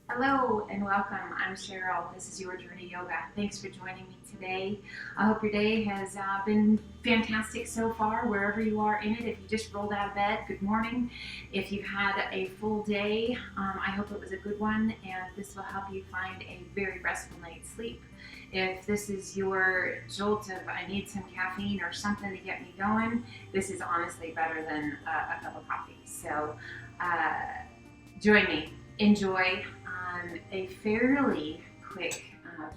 Hello and welcome. I'm Cheryl. This is Your Journey Yoga. Thanks for joining me today. I hope your day has been fantastic so far, wherever you are in it. If you just rolled out of bed, good morning. If you've had a full day, I hope it was a good one, and this will help you find a very restful night's sleep. If this is your jolt of I need some caffeine or something to get me going, this is honestly better than a cup of coffee. So uh, join me. Enjoy a fairly quick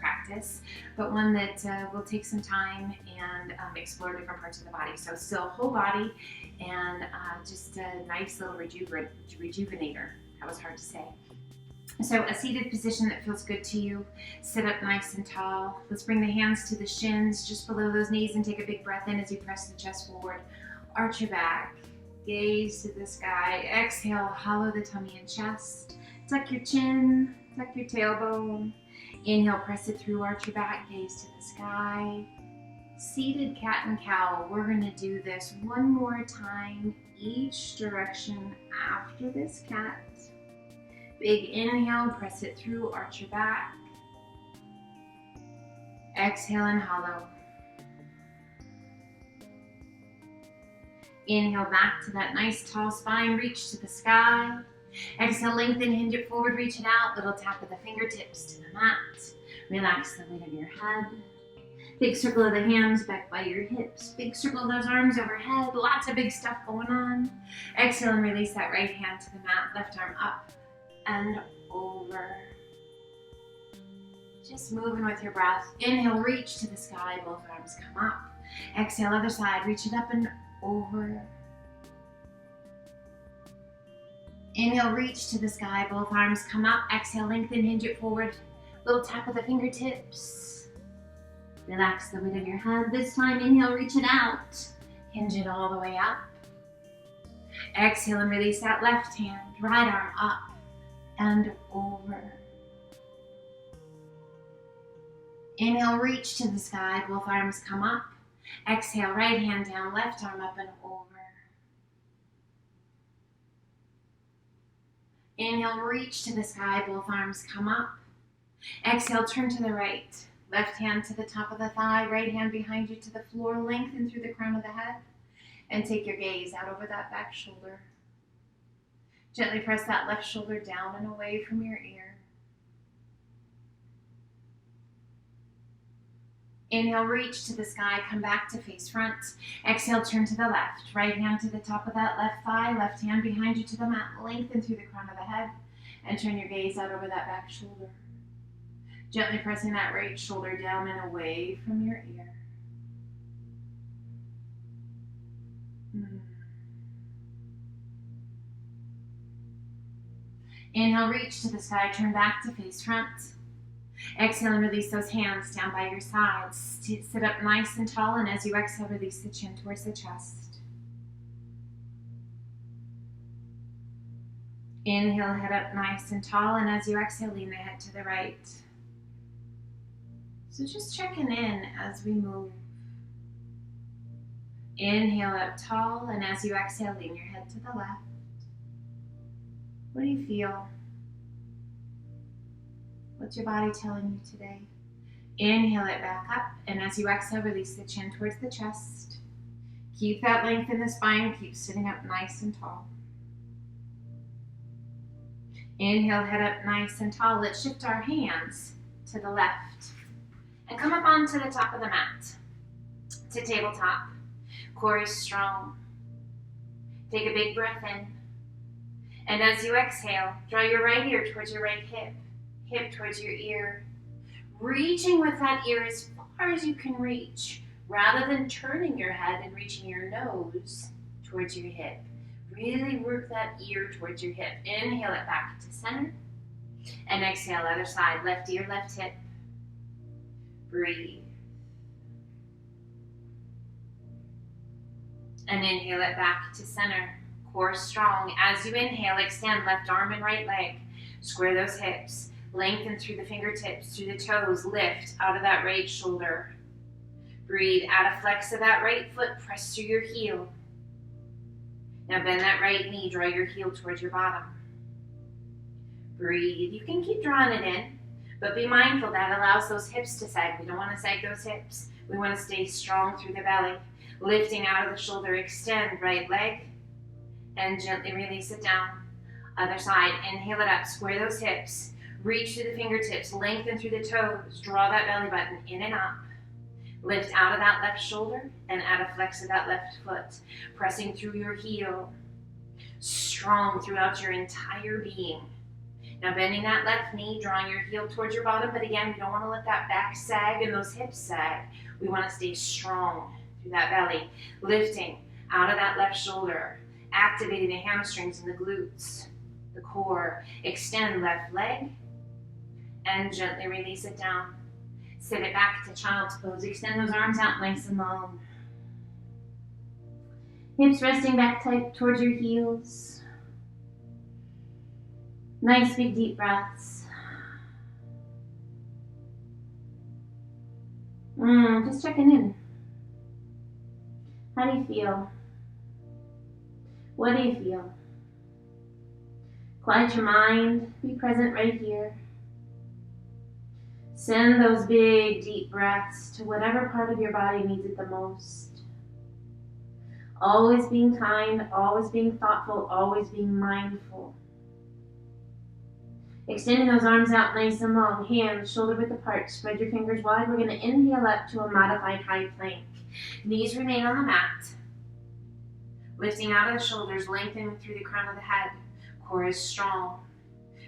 practice, but one that will take some time and explore different parts of the body. So still whole body and just a nice little rejuvenator. That was hard to say. So a seated position that feels good to you. Sit up nice and tall. Let's bring the hands to the shins just below those knees and take a big breath in as you press the chest forward. Arch your back. Gaze to the sky. Exhale, hollow the tummy and chest. Tuck your chin, tuck your tailbone. Inhale, press it through, arch your back, gaze to the sky. Seated cat and cow. We're gonna do this one more time, each direction after this cat. Big inhale, press it through, arch your back. Exhale and hollow. Inhale back to that nice tall spine, reach to the sky. Exhale, lengthen, hinge it forward, reach it out. Little tap of the fingertips to the mat. Relax the weight of your head. Big circle of the hands back by your hips. Big circle of those arms overhead. Lots of big stuff going on. Exhale and release that right hand to the mat. Left arm up and over. Just moving with your breath. Inhale, reach to the sky. Both arms come up. Exhale, other side. Reach it up and over. Inhale, reach to the sky, both arms come up. Exhale, lengthen, hinge it forward. Little tap of the fingertips. Relax the weight of your head. This time, inhale, reach it out. Hinge it all the way up. Exhale and release that left hand, right arm up and over. Inhale, reach to the sky, both arms come up. Exhale, right hand down, left arm up and over. Inhale, reach to the sky, both arms come up. Exhale, turn to the right. Left hand to the top of the thigh, right hand behind you to the floor, lengthen through the crown of the head, and take your gaze out over that back shoulder. Gently press that left shoulder down and away from your ear. Inhale, reach to the sky, come back to face front. Exhale, turn to the left. Right hand to the top of that left thigh, left hand behind you to the mat. Lengthen through the crown of the head and turn your gaze out over that back shoulder. Gently pressing that right shoulder down and away from your ear. Inhale, reach to the sky, turn back to face front. Exhale and release those hands down by your sides. Sit up nice and tall, and as you exhale, release the chin towards the chest. Inhale, head up nice and tall, and as you exhale, lean the head to the right. So just checking in as we move. Inhale up tall, and as you exhale, lean your head to the left. What do you feel? What's your body telling you today? Inhale it back up, and as you exhale, release the chin towards the chest. Keep that length in the spine, keep sitting up nice and tall. Inhale, head up nice and tall. Let's shift our hands to the left and come up onto the top of the mat to tabletop. Core is strong. Take a big breath in. And as you exhale, draw your right ear towards your right hip. Hip towards your ear, reaching with that ear as far as you can reach, rather than turning your head and reaching your nose towards your hip. Really work that ear towards your hip. Inhale it back to center, and exhale, other side, left ear, left hip. Breathe. And inhale it back to center, core strong. As you inhale, extend left arm and right leg, square those hips. Lengthen through the fingertips, through the toes, lift out of that right shoulder. Breathe, add a flex of that right foot, press through your heel. Now bend that right knee, draw your heel towards your bottom. Breathe. You can keep drawing it in, but be mindful that allows those hips to sag. We don't want to sag those hips. We want to stay strong through the belly. Lifting out of the shoulder, extend right leg, and gently release it down. Other side, inhale it up, square those hips. Reach through the fingertips, lengthen through the toes. Draw that belly button in and up. Lift out of that left shoulder and add a flex of that left foot. Pressing through your heel. Strong throughout your entire being. Now bending that left knee, drawing your heel towards your bottom, but again, we don't want to let that back sag and those hips sag. We want to stay strong through that belly. Lifting out of that left shoulder, activating the hamstrings and the glutes, the core. Extend left leg and gently release it down. Sit it back to child's pose. Extend those arms out nice and long. Hips resting back tight towards your heels. Nice big deep breaths. Just checking in. How do you feel? What do you feel? Quiet your mind. Be present right here. Send those big deep breaths to whatever part of your body needs it the most. Always being kind, always being thoughtful, always being mindful. Extending those arms out nice and long, hands shoulder width apart, spread your fingers wide. We're going to inhale up to a modified high plank. Knees remain on the mat. Lifting out of the shoulders, lengthening through the crown of the head. Core is strong.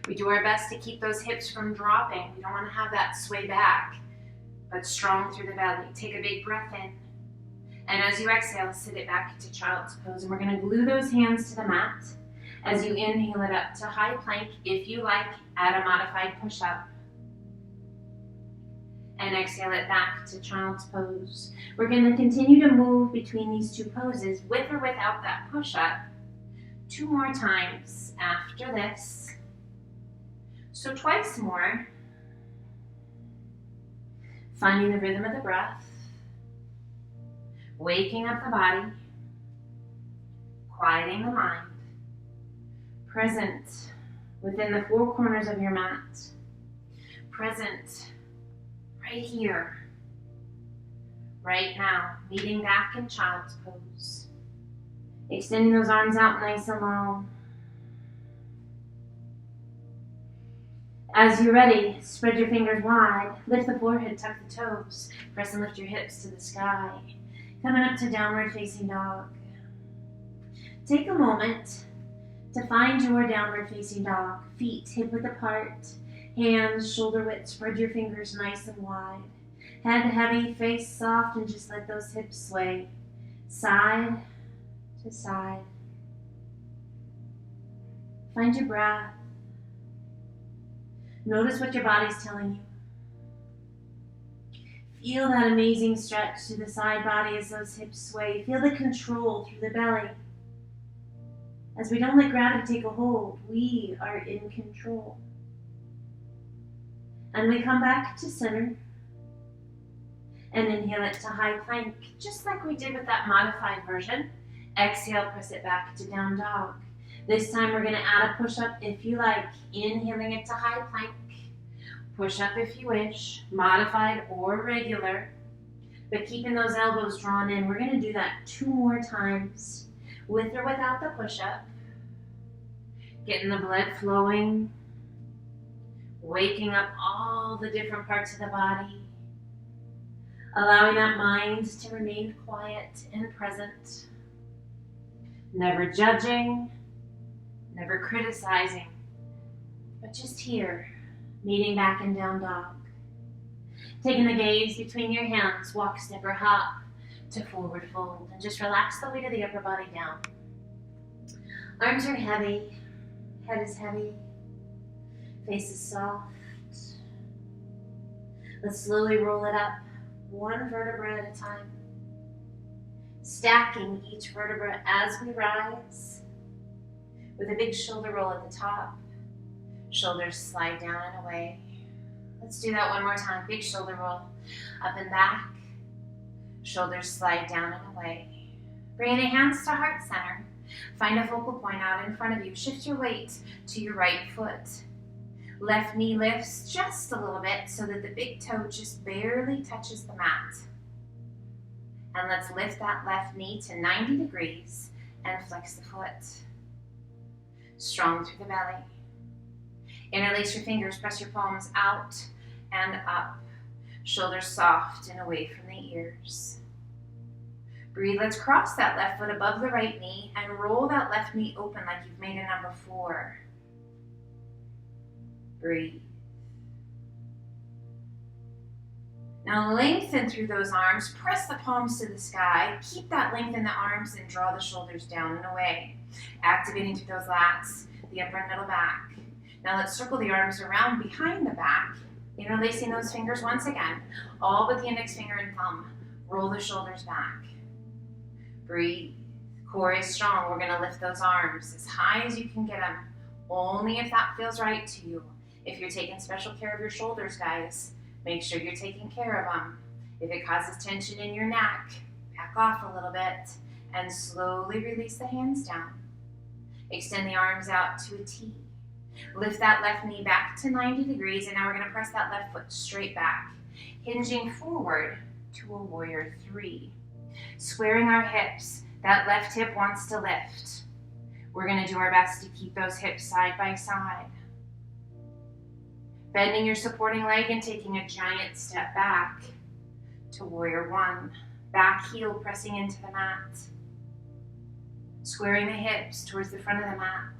We do our best to keep those hips from dropping. We don't want to have that sway back, but strong through the belly. Take a big breath in. And as you exhale, sit it back to child's pose. And we're going to glue those hands to the mat. As you inhale it up to high plank, if you like, add a modified push-up. And exhale it back to child's pose. We're going to continue to move between these two poses, with or without that push-up, 2 more times after this. So twice more. Finding the rhythm of the breath. Waking up the body. Quieting the mind. Present within the 4 corners of your mat. Present right here, right now, meeting back in child's pose. Extending those arms out nice and long. As you're ready, spread your fingers wide, lift the forehead, tuck the toes, press and lift your hips to the sky. Coming up to downward facing dog. Take a moment to find your downward facing dog. Feet hip width apart, hands shoulder width, spread your fingers nice and wide. Head heavy, face soft, and just let those hips sway. Side to side. Find your breath. Notice what your body's telling you. Feel that amazing stretch to the side body as those hips sway. Feel the control through the belly. As we don't let gravity take a hold, we are in control. And we come back to center and inhale it to high plank, just like we did with that modified version. Exhale, press it back to down dog. This time we're going to add a push-up if you like, inhaling it to high plank. Push-up if you wish, modified or regular, but keeping those elbows drawn in. We're going to do that 2 more times, with or without the push-up. Getting the blood flowing, waking up all the different parts of the body, allowing that mind to remain quiet and present, never judging, never criticizing, but just here, meeting back in down dog. Taking the gaze between your hands, walk, step, or hop to forward fold, and just relax the weight of the upper body down. Arms are heavy, head is heavy, face is soft. Let's slowly roll it up, 1 vertebra at a time. Stacking each vertebra as we rise, with a big shoulder roll at the top. Shoulders slide down and away. Let's do that 1 more time. Big shoulder roll, up and back. Shoulders slide down and away. Bring the hands to heart center. Find a focal point out in front of you. Shift your weight to your right foot. Left knee lifts just a little bit so that the big toe just barely touches the mat. And let's lift that left knee to 90 degrees and flex the foot. Strong through the belly. Interlace your fingers, press your palms out and up. Shoulders soft and away from the ears. Breathe. Let's cross that left foot above the right knee and roll that left knee open like you've made a number 4. Breathe. Now lengthen through those arms. Press the palms to the sky. Keep that length in the arms and draw the shoulders down and away. Activating through those lats, the upper and middle back. Now let's circle the arms around behind the back, interlacing those fingers once again, all but the index finger and thumb. Roll the shoulders back. Breathe. Core is strong. We're going to lift those arms as high as you can get them, only if that feels right to you. If you're taking special care of your shoulders, guys, make sure you're taking care of them. If it causes tension in your neck, back off a little bit and slowly release the hands down. Extend the arms out to a T. Lift that left knee back to 90 degrees, and now we're going to press that left foot straight back, hinging forward to a warrior 3. Squaring our hips, that left hip wants to lift. We're going to do our best to keep those hips side by side. Bending your supporting leg and taking a giant step back to warrior 1. Back heel pressing into the mat. Squaring the hips towards the front of the mat.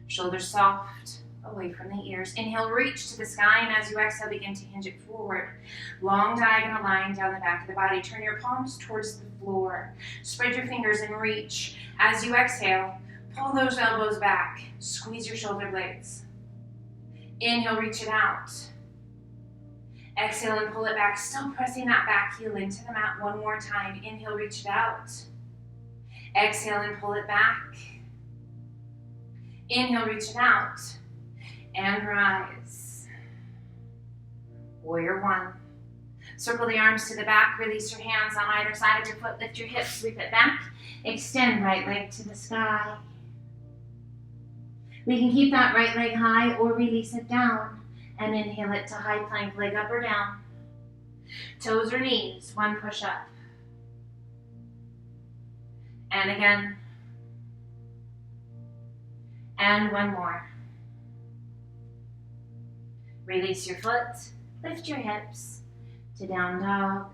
Shoulders soft, away from the ears. Inhale, reach to the sky, and as you exhale, begin to hinge it forward. Long diagonal line down the back of the body. Turn your palms towards the floor. Spread your fingers and reach. As you exhale, pull those elbows back. Squeeze your shoulder blades. Inhale, reach it out. Exhale and pull it back, still pressing that back heel into the mat one more time. Inhale, reach it out. Exhale and pull it back. Inhale, reach it out. And rise. Warrior 1. Circle the arms to the back, release your hands on either side of your foot, lift your hips, sweep it back. Extend right leg to the sky. We can keep that right leg high or release it down and inhale it to high plank, leg up or down. Toes or knees, 1 push up. And again. And 1 more. Release your foot, lift your hips to down dog.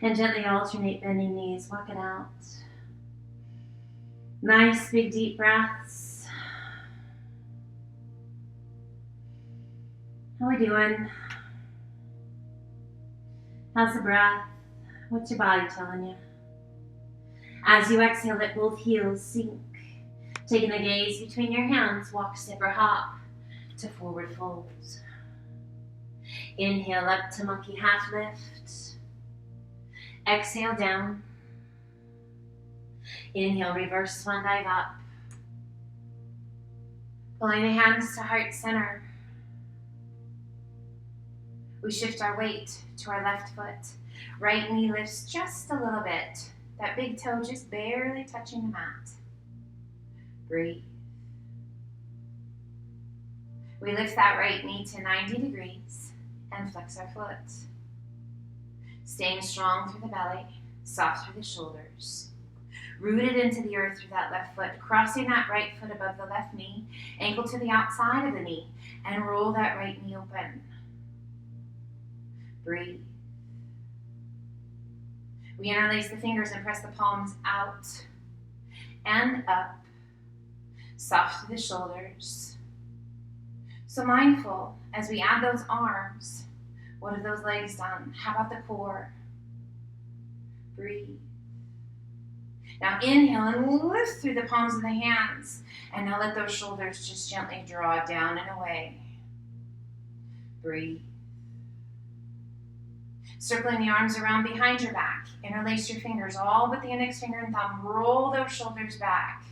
And gently alternate bending knees, walk it out. Nice big deep breaths. How we doing? How's the breath? What's your body telling you? As you exhale, let both heels sink. Taking the gaze between your hands, walk, step, or hop to forward folds. Inhale up to monkey half lift. Exhale down. Inhale, reverse swan dive up. Pulling the hands to heart center. We shift our weight to our left foot. Right knee lifts just a little bit. That big toe just barely touching the mat. Breathe. We lift that right knee to 90 degrees and flex our foot. Staying strong through the belly, soft through the shoulders. Rooted into the earth through that left foot, crossing that right foot above the left knee, ankle to the outside of the knee, and roll that right knee open. Breathe. We interlace the fingers and press the palms out and up, soft through the shoulders. So mindful as we add those arms, what have those legs done? How about the core? Breathe. Now inhale and lift through the palms of the hands. And now let those shoulders just gently draw down and away. Breathe. Circling the arms around behind your back. Interlace your fingers, all but the index finger and thumb. Roll those shoulders back.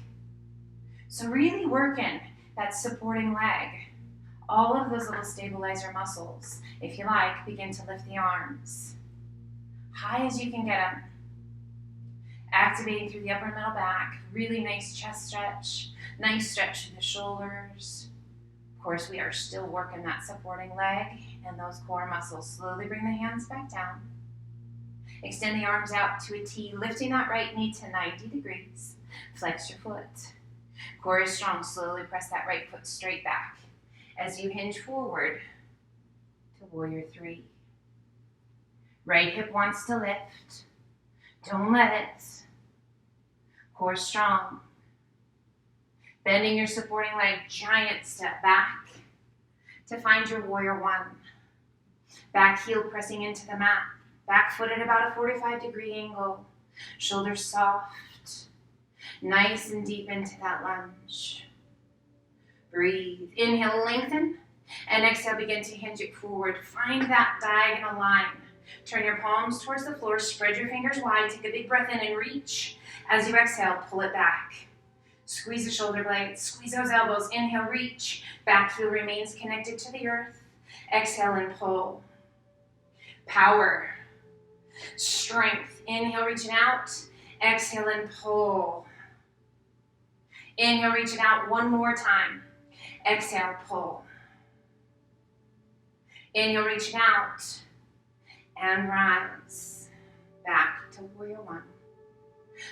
So really working that supporting leg. All of those little stabilizer muscles. If you like, begin to lift the arms. High as you can get them. Activating through the upper and middle back. Really nice chest stretch. Nice stretch through the shoulders. Of course, we are still working that supporting leg and those core muscles. Slowly bring the hands back down. Extend the arms out to a T, lifting that right knee to 90 degrees. Flex your foot. Core is strong. Slowly press that right foot straight back as you hinge forward to warrior three. Right hip wants to lift. Don't let it. Core strong. Bending your supporting leg, giant step back to find your warrior one. Back heel pressing into the mat. Back foot at about a 45-degree angle. Shoulders soft. Nice and deep into that lunge. Breathe. Inhale, lengthen. And exhale, begin to hinge it forward. Find that diagonal line. Turn your palms towards the floor. Spread your fingers wide. Take a big breath in and reach. As you exhale, pull it back. Squeeze the shoulder blades. Squeeze those elbows. Inhale, reach. Back heel remains connected to the earth. Exhale and pull. Power. Strength. Inhale, reaching out. Exhale and pull. Inhale, reach it out one more time. Exhale, pull. Inhale, reach it out. And rise. Back to warrior one.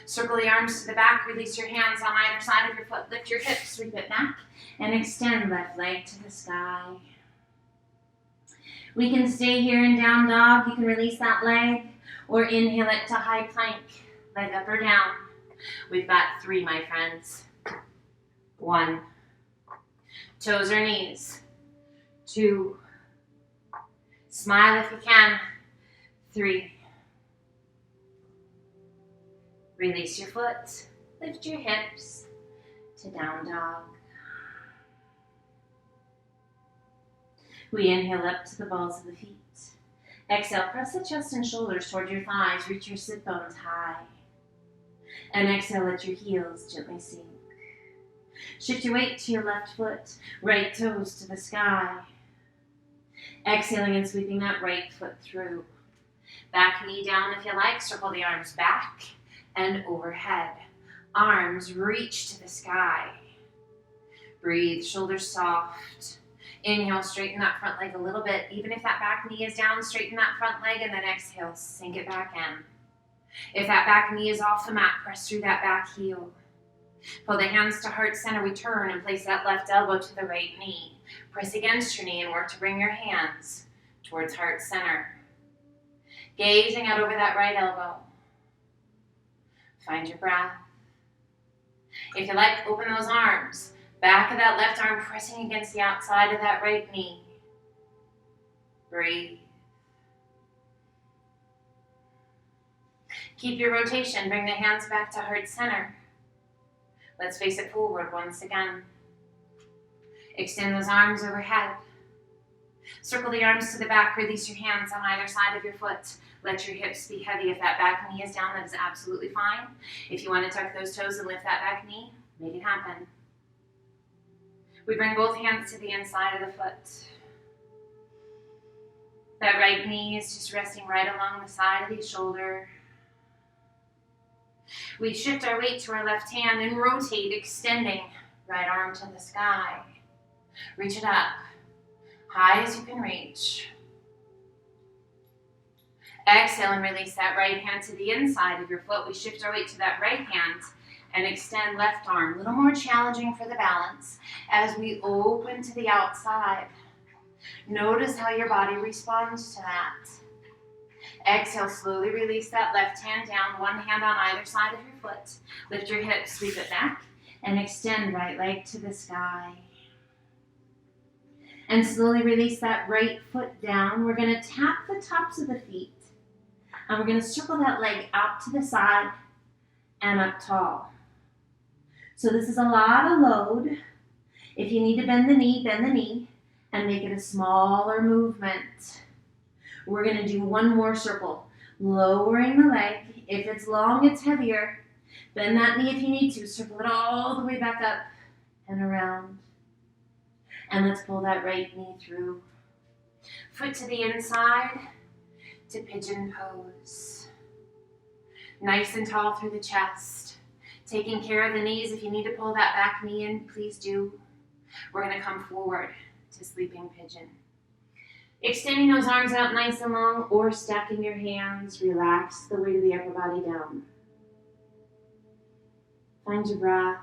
Circle the arms to the back. Release your hands on either side of your foot. Lift your hips, sweep it back. And extend left leg to the sky. We can stay here in down dog. You can release that leg or inhale it to high plank. Leg up or down. We've got 3, my friends. 1. Toes or knees. 2. Smile if you can. 3. Release your foot. Lift your hips to down dog. We inhale up to the balls of the feet. Exhale, press the chest and shoulders toward your thighs. Reach your sit bones high. And exhale, let your heels gently sink. Shift your weight to your left foot. Right toes to the sky. Exhaling and sweeping that right foot through. Back knee down if you like. Circle the arms back and overhead. Arms reach to the sky. Breathe, shoulders soft. Inhale, straighten that front leg a little bit. Even if that back knee is down, straighten that front leg and then exhale, sink it back in. If that back knee is off the mat, press through that back heel. Pull the hands to heart center. We turn and place that left elbow to the right knee. Press against your knee and work to bring your hands towards heart center. Gazing out over that right elbow. Find your breath. If you like, open those arms. Back of that left arm pressing against the outside of that right knee. Breathe. Keep your rotation. Bring the hands back to heart center. Let's face it forward once again. Extend those arms overhead. Circle the arms to the back. Release your hands on either side of your foot. Let your hips be heavy. If that back knee is down, that is absolutely fine. If you want to tuck those toes and lift that back knee, make it happen. We bring both hands to the inside of the foot. That right knee is just resting right along the side of the shoulder. We shift our weight to our left hand and rotate, extending right arm to the sky. Reach it up, high as you can reach. Exhale and release that right hand to the inside of your foot. We shift our weight to that right hand and extend left arm. A little more challenging for the balance as we open to the outside. Notice how your body responds to that. Exhale, slowly release that left hand down, one hand on either side of your foot. Lift your hips, sweep it back, and extend right leg to the sky. And slowly release that right foot down. We're going to tap the tops of the feet. And we're going to circle that leg out to the side and up tall. So this is a lot of load. If you need to bend the knee, and make it a smaller movement. We're going to do one more circle, lowering the leg. If it's long, it's heavier. Bend that knee if you need to. Circle it all the way back up and around. And let's pull that right knee through. Foot to the inside to pigeon pose. Nice and tall through the chest. Taking care of the knees. If you need to pull that back knee in, please do. We're going to come forward to sleeping pigeon. Extending those arms out nice and long or stacking your hands. Relax the weight of the upper body down. Find your breath.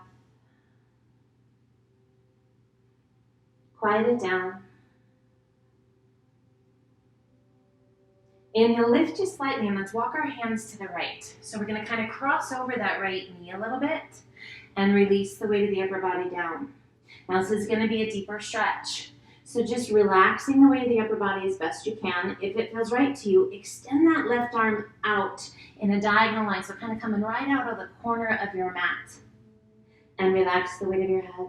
Quiet it down. Inhale, lift just slightly, and let's walk our hands to the right. So we're going to kind of cross over that right knee a little bit and release the weight of the upper body down. Now this is going to be a deeper stretch. So just relaxing the weight of the upper body as best you can. If it feels right to you, extend that left arm out in a diagonal line. So kind of coming right out of the corner of your mat. And relax the weight of your head.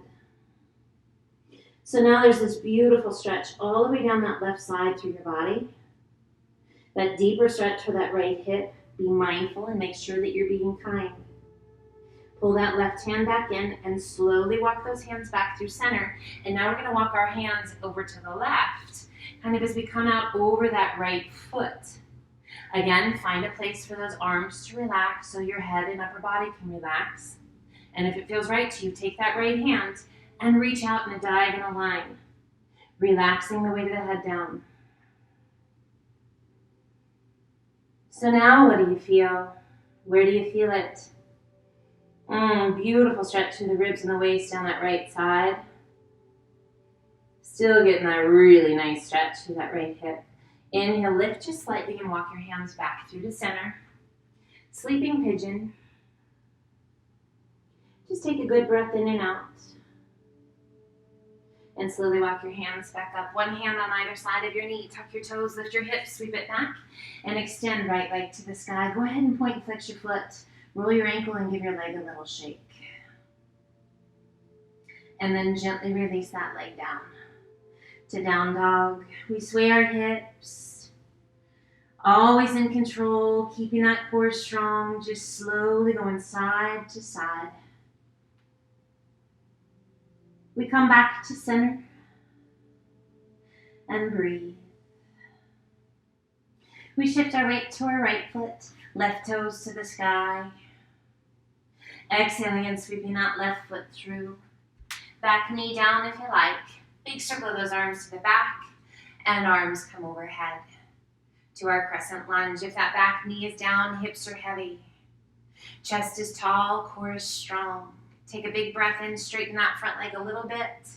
So now there's this beautiful stretch all the way down that left side through your body. That deeper stretch for that right hip. Be mindful and make sure that you're being kind. Pull that left hand back in and slowly walk those hands back through center. And now we're going to walk our hands over to the left, kind of as we come out over that right foot. Again, find a place for those arms to relax so your head and upper body can relax. And if it feels right to you, take that right hand and reach out in a diagonal line, relaxing the weight of the head down. So now what do you feel? Where do you feel it? Beautiful stretch through the ribs and the waist down that right side. Still getting that really nice stretch through that right hip. Inhale, lift just slightly and walk your hands back through to center. Sleeping pigeon. Just take a good breath in and out. And slowly walk your hands back up. One hand on either side of your knee. Tuck your toes, lift your hips, sweep it back. And extend right leg to the sky. Go ahead and point and flex your foot. Roll your ankle and give your leg a little shake. And then gently release that leg down. To down dog. We sway our hips. Always in control, keeping that core strong. Just slowly going side to side. We come back to center and breathe. We shift our weight to our right foot, left toes to the sky. Exhaling and sweeping that left foot through. Back knee down if you like. Big circle of those arms to the back and arms come overhead to our crescent lunge. If that back knee is down, hips are heavy. Chest is tall, core is strong. Take a big breath in, straighten that front leg a little bit.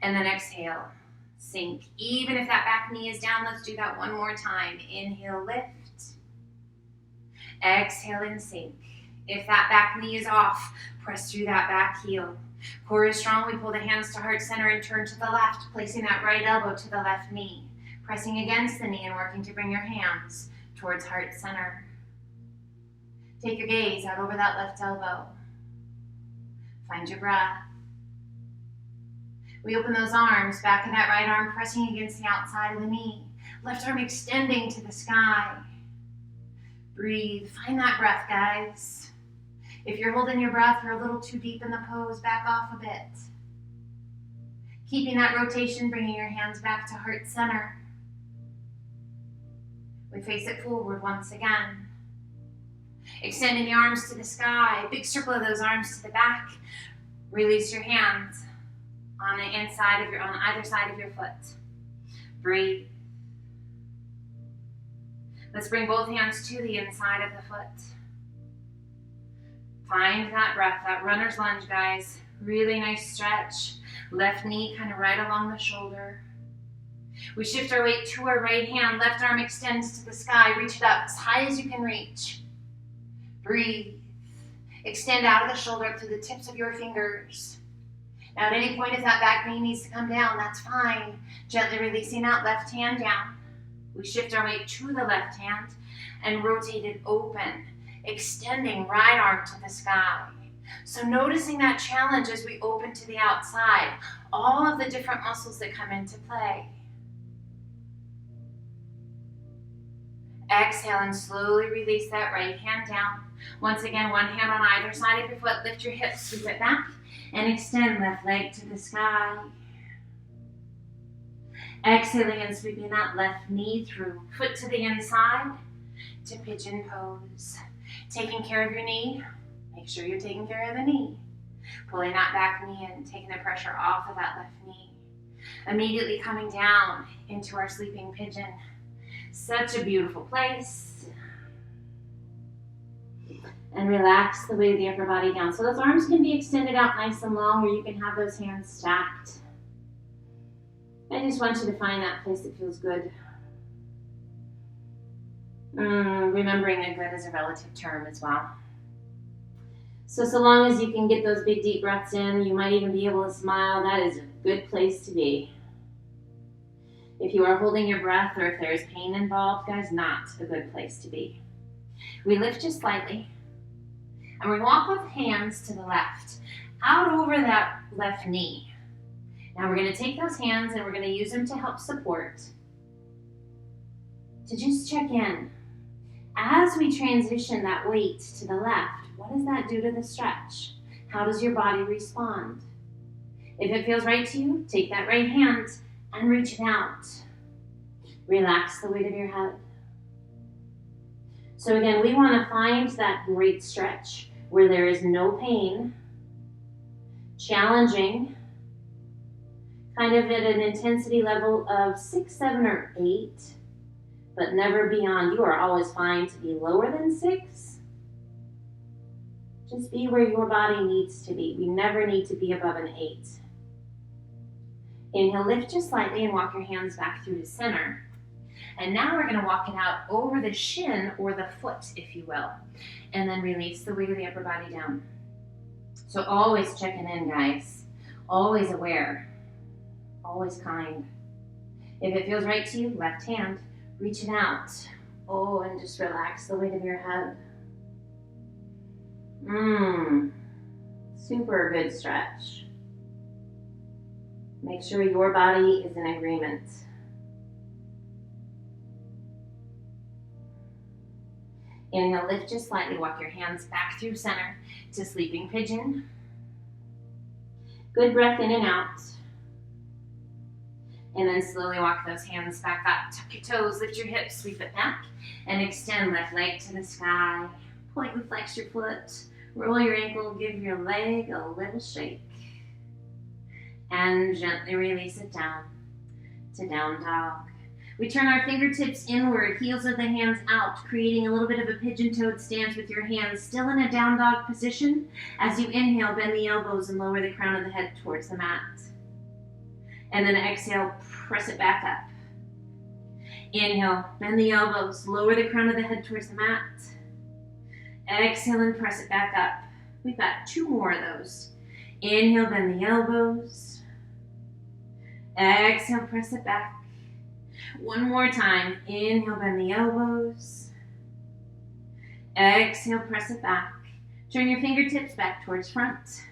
And then exhale, sink. Even if that back knee is down, let's do that one more time. Inhale, lift. Exhale and sink. If that back knee is off, press through that back heel. Core is strong, we pull the hands to heart center and turn to the left, placing that right elbow to the left knee. Pressing against the knee and working to bring your hands towards heart center. Take your gaze out over that left elbow. Find your breath. We open those arms, back of that right arm pressing against the outside of the knee. Left arm extending to the sky. Breathe. Find that breath, guys. If you're holding your breath, you're a little too deep in the pose, back off a bit. Keeping that rotation, bringing your hands back to heart center. We face it forward once again. Extending the arms to the sky. Big circle of those arms to the back. Release your hands on the inside of on either side of your foot. Breathe. Let's bring both hands to the inside of the foot. Find that breath, that runner's lunge, guys. Really nice stretch. Left knee kind of right along the shoulder. We shift our weight to our right hand. Left arm extends to the sky. Reach it up as high as you can reach. Breathe. Extend out of the shoulder up to the tips of your fingers. Now at any point if that back knee needs to come down, that's fine. Gently releasing that left hand down. We shift our weight to the left hand and rotate it open, extending right arm to the sky. So noticing that challenge as we open to the outside, all of the different muscles that come into play. Exhale and slowly release that right hand down. Once again, one hand on either side of your foot. Lift your hips, sweep it back, and extend left leg to the sky. Exhaling and sweeping that left knee through. Foot to the inside to pigeon pose. Taking care of your knee. Make sure you're taking care of the knee. Pulling that back knee in, taking the pressure off of that left knee. Immediately coming down into our sleeping pigeon. Such a beautiful place. And relax the weight of the upper body down. So those arms can be extended out nice and long, or you can have those hands stacked. I just want you to find that place that feels good. Remembering that good is a relative term as well. So long as you can get those big deep breaths in, you might even be able to smile. That is a good place to be. If you are holding your breath or if there's pain involved, guys, not a good place to be. We lift just slightly. And we walk with hands to the left, out over that left knee. Now we're going to take those hands and we're going to use them to help support. To just check in. As we transition that weight to the left, what does that do to the stretch? How does your body respond? If it feels right to you, take that right hand and reach it out. Relax the weight of your head. So again, we want to find that great stretch where there is no pain, challenging, kind of at an intensity level of 6, 7, or 8, but never beyond. You are always fine to be lower than 6. Just be where your body needs to be. We never need to be above an 8. Inhale, lift just slightly and walk your hands back through to center. And now we're going to walk it out over the shin or the foot, if you will. And then release the weight of the upper body down. So always checking in, guys. Always aware. Always kind. If it feels right to you, left hand, reach it out. Oh, and just relax the weight of your head. Super good stretch. Make sure your body is in agreement. Inhale, lift just slightly. Walk your hands back through center to sleeping pigeon. Good breath in and out. And then slowly walk those hands back up. Tuck your toes, lift your hips, sweep it back, and extend left leg to the sky. Point and flex your foot. Roll your ankle, give your leg a little shake. And gently release it down to down dog. We turn our fingertips inward, heels of the hands out, creating a little bit of a pigeon-toed stance with your hands still in a down dog position. As you inhale, bend the elbows and lower the crown of the head towards the mat. And then exhale, press it back up. Inhale, bend the elbows, lower the crown of the head towards the mat. Exhale and press it back up. We've got 2 more of those. Inhale, bend the elbows. Exhale, press it back. One more time. Inhale, bend the elbows. Exhale, press it back. Turn your fingertips back towards front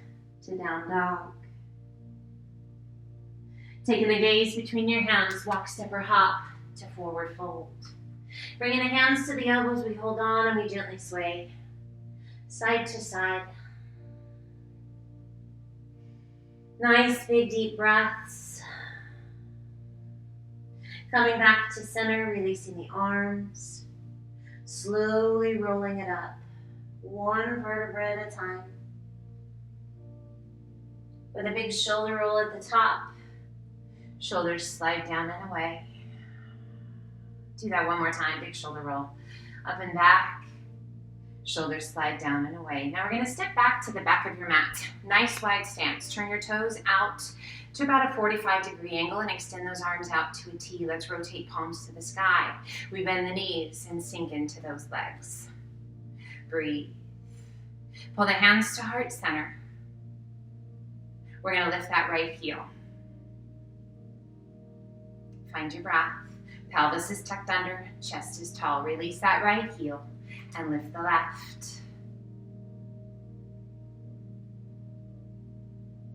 to down dog. Taking the gaze between your hands, walk, step, or hop to forward fold. Bringing the hands to the elbows, we hold on and we gently sway side to side. Nice big deep breaths. Coming back to center, releasing the arms. Slowly rolling it up, one vertebra at a time. With a big shoulder roll at the top. Shoulders slide down and away. Do that one more time, big shoulder roll. Up and back. Shoulders slide down and away. Now we're going to step back to the back of your mat. Nice wide stance. Turn your toes out to about a 45-degree angle and extend those arms out to a T. Let's rotate palms to the sky. We bend the knees and sink into those legs. Breathe. Pull the hands to heart center. We're going to lift that right heel. Find your breath. Pelvis is tucked under, chest is tall. Release that right heel and lift the left.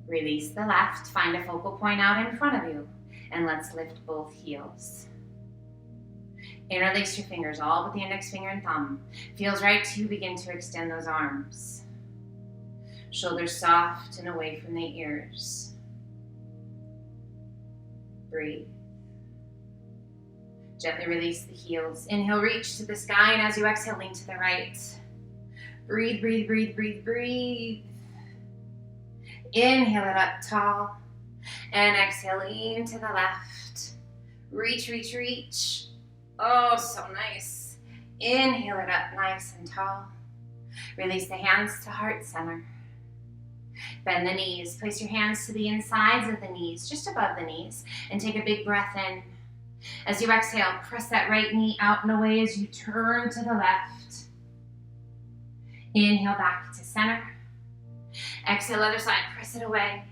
Release the left. Find a focal point out in front of you. And let's lift both heels. Interlace your fingers, all but the index finger and thumb. Feels right to begin to extend those arms. Shoulders soft and away from the ears. Breathe. Gently release the heels. Inhale, reach to the sky, and as you exhale, lean to the right. Breathe, breathe, breathe, breathe, breathe. Inhale it up tall. And exhale, lean to the left. Reach, reach, reach. Oh, so nice. Inhale it up nice and tall. Release the hands to heart center. Bend the knees. Place your hands to the insides of the knees, just above the knees, and take a big breath in. As you exhale, press that right knee out and away as you turn to the left. Inhale back to center. Exhale, other side, press it away.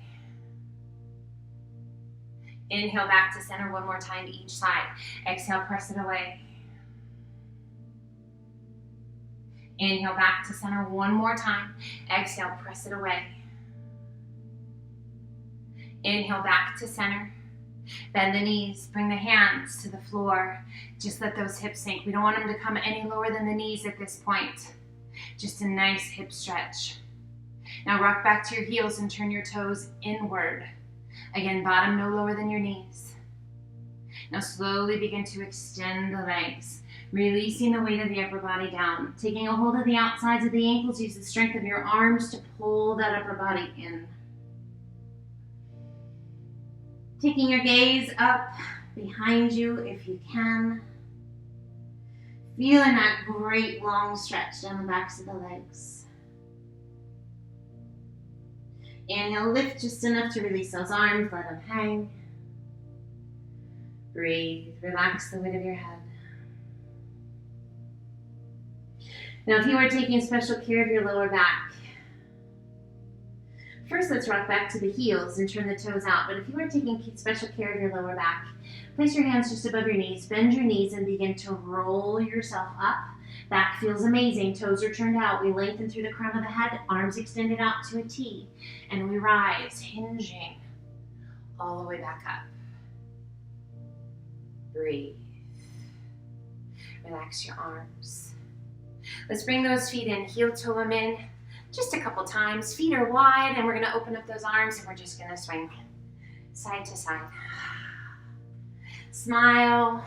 Inhale back to center one more time each side. Exhale, press it away. Inhale back to center one more time. Exhale, press it away. Inhale back to center. Bend the knees, bring the hands to the floor. Just let those hips sink. We don't want them to come any lower than the knees at this point. Just a nice hip stretch. Now rock back to your heels and turn your toes inward. Again, bottom no lower than your knees. Now slowly begin to extend the legs, releasing the weight of the upper body down. Taking a hold of the outsides of the ankles, use the strength of your arms to pull that upper body in. Taking your gaze up behind you if you can. Feeling that great long stretch down the backs of the legs. Inhale, lift just enough to release those arms, let them hang. Breathe, relax the weight of your head. Now if you are taking special care of your lower back, first let's rock back to the heels and turn the toes out. But if you are taking special care of your lower back, place your hands just above your knees, bend your knees and begin to roll yourself up. Back feels amazing, toes are turned out. We lengthen through the crown of the head, arms extended out to a T. And we rise, hinging all the way back up. Breathe. Relax your arms. Let's bring those feet in, heel toe them in just a couple times. Feet are wide and we're gonna open up those arms and we're just gonna swing side to side. Smile.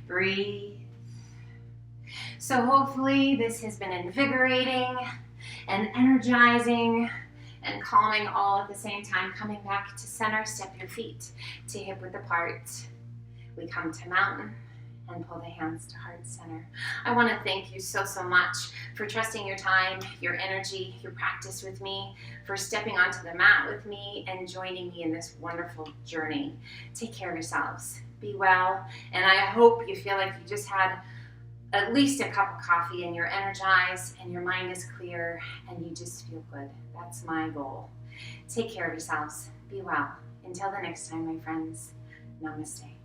Breathe. So hopefully this has been invigorating and energizing and calming all at the same time. Coming back to center, step your feet to hip width apart. We come to mountain and pull the hands to heart center. I want to thank you so much for trusting your time, your energy, your practice with me, for stepping onto the mat with me and joining me in this wonderful journey. Take care of yourselves. Be well, and I hope you feel like you just had at least a cup of coffee and you're energized and your mind is clear and you just feel good. That's my goal. Take care of yourselves. Be well. Until the next time, my friends, namaste.